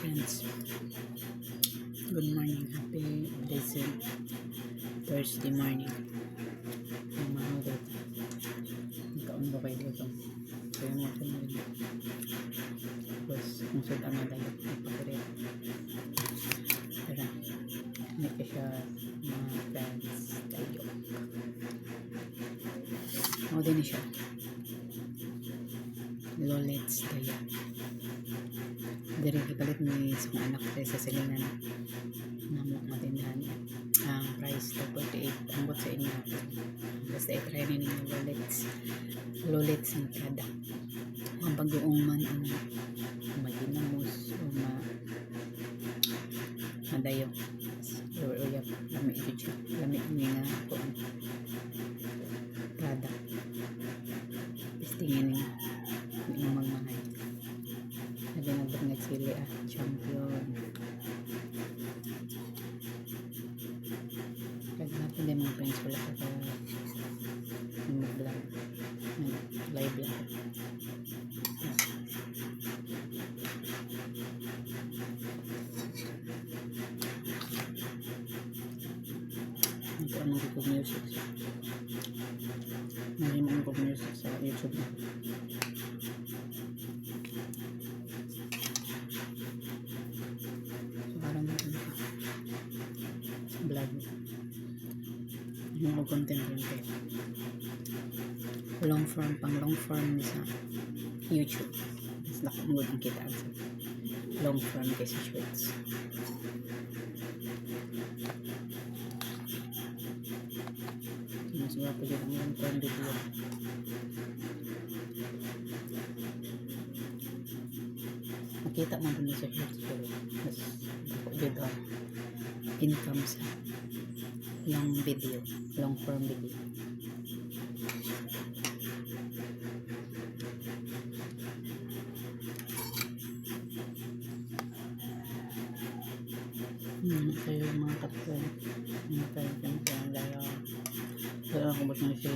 friends. Good morning. Happy blessed Thursday morning. Ang mga ulit. Nagkaon ba kayo dito? Kaya mo ito na rin. Tapos, kung saan ang nadalit, ipakirit. Tara, hindi ka siya mga friends kayo. Ako din siya. Lolets tayo. Dari kapalit ni isang anak tayo sa silingan namok matindahan ang price to 48 ambot sa inyo basta i-try rin yung lolets ng kada ang pag-uong man ang maginamos o madayo or uyap lami nga ako ang kada testingin yung magmahay lagi nagbangat sila champion kasi natin din mga friends wala ka mag-vlog live lang ito ang mag-good music naging good music sa YouTube na vlog yung content rin kayo long form sa YouTube mas nakamagod ang kita sa long form kasi shorts mas wala po dyan ang long form video makita mo din sa shorts pero mas dito income sa long form video kayo mga kapatid mga kaibigan ko ang daya wala akong ba't nang siya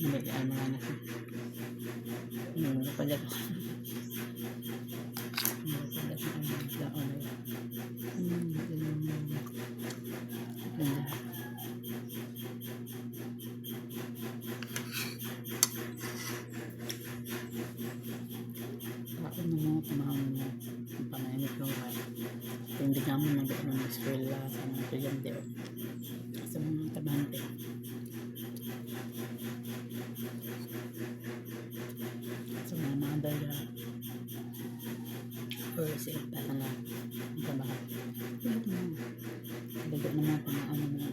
hindi ano na napalag ako ako na mga pamahang ang panayamit ko hindi naman nang doon ng eskwela sa mga estudyante sa mga tabante sa mga nadala or sa ipata na ang trabaho dagat na mga pamaan na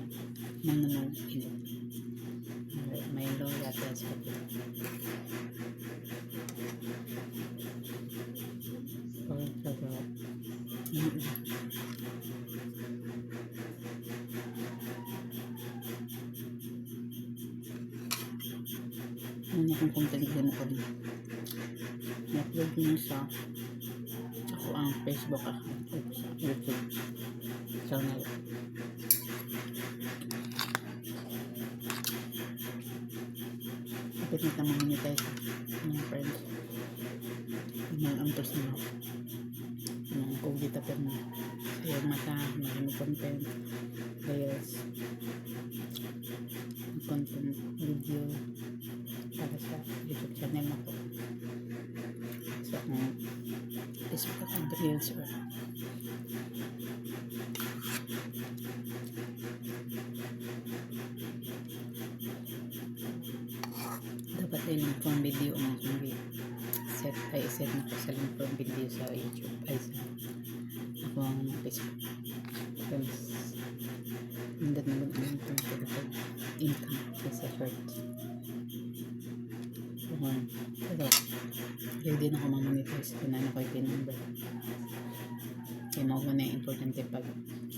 nanganong init may low latte sa ano kung content ko din i-upload nyo sa ako ang Facebook account o sa YouTube channel kapit na tamang monetize mga friends yung antos na yung kugita per na ayaw mata maging content players content video para sa YouTube channel na po sa Facebook account reels or dapat din yung phone video ang set na ko sa phone video sa YouTube ay sa ako ang Facebook hindi na mag-ano itong income sa short pero ready na ako mamonetize pinano ko yung number kaya mo ko na importante pag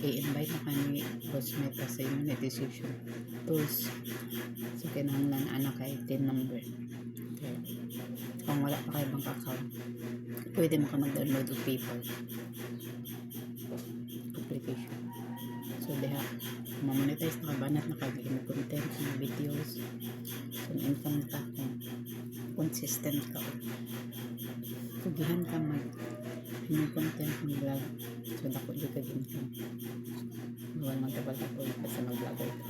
i-invite na kami postmate sa monetization tools so kinahanglan anak kay tin number okay. Kung wala pa kayo bank account pwede mo ka mag-download of PayPal application so diha mamonetize na kabanat na kagay mo content mga videos kung income ka kung consistent ka pugihan ka Yung content ng vlog. So, dako di ka din ko. Buwan magkapal-tapol kasi mag-vlogger ka.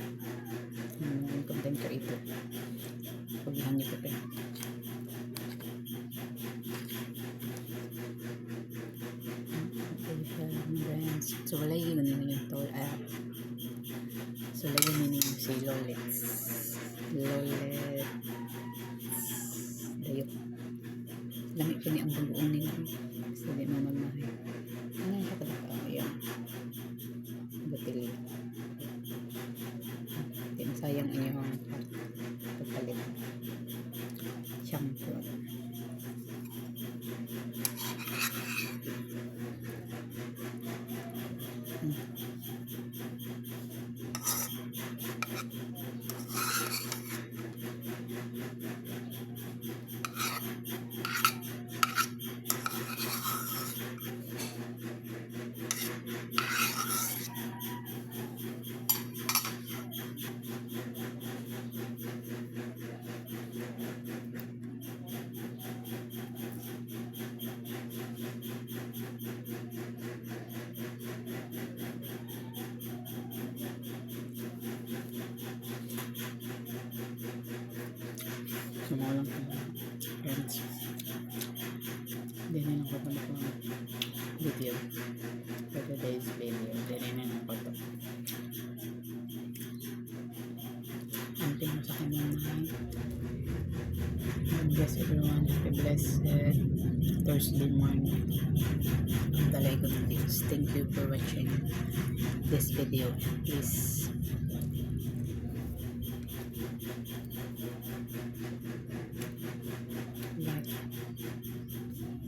Yung content creator. Paglahan niyo ko pa. So, wala yung yung tol. So, lagi nyo si Lolets. Dayok. Lami ko ni ang bagoong nila. So, di mo magmahay. Ano yung katalaka? Ayan. Batili. Di masayang inyong pagpalit. Shampoo. Sumalang ko friends. Hindi na ako ng video for today's video. Hindi na ako ito. Anting mo sa kanyang mga bless everyone. Happy blessed Thursday morning. Ang talay ko ng Diyos. Thank you for watching this video. Please like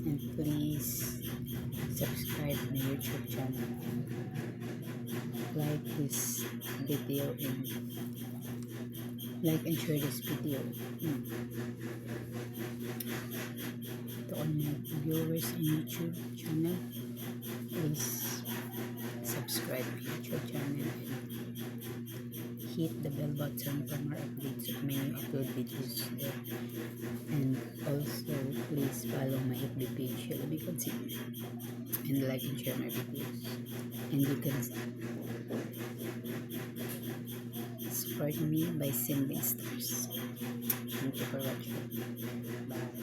and please subscribe my YouTube channel. Like this video and like and share this video. To all my viewers in YouTube channel, please subscribe my YouTube channel and hit the bell button for more updates of my new upload videos there. And also please follow my FB page, LB Consider, and like and share my videos. And you can support me by sending stars. Thank you for watching. Bye.